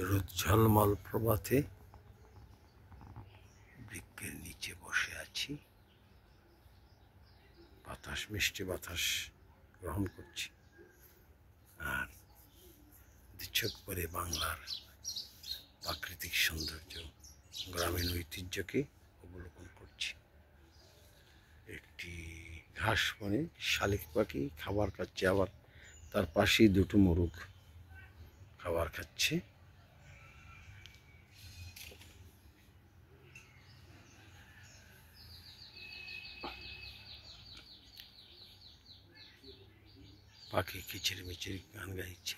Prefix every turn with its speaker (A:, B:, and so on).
A: রোদ ঝলমল প্রভাতে বৃক্ষের নিচে বসে আছি, বাতাস, মিষ্টি বাতাস গ্রহণ করছি আর দুচোখ করে বাংলার প্রাকৃতিক সৌন্দর্য, গ্রামীণ ঐতিহ্যকে অবলোকন করছি। একটি ঘাস বনে শালিক পাখি খাবার খাচ্ছে, আবার তার পাশেই দুটো মোরগ খাবার খাচ্ছে। পাখি কিচিরমিচির গান গাইছে।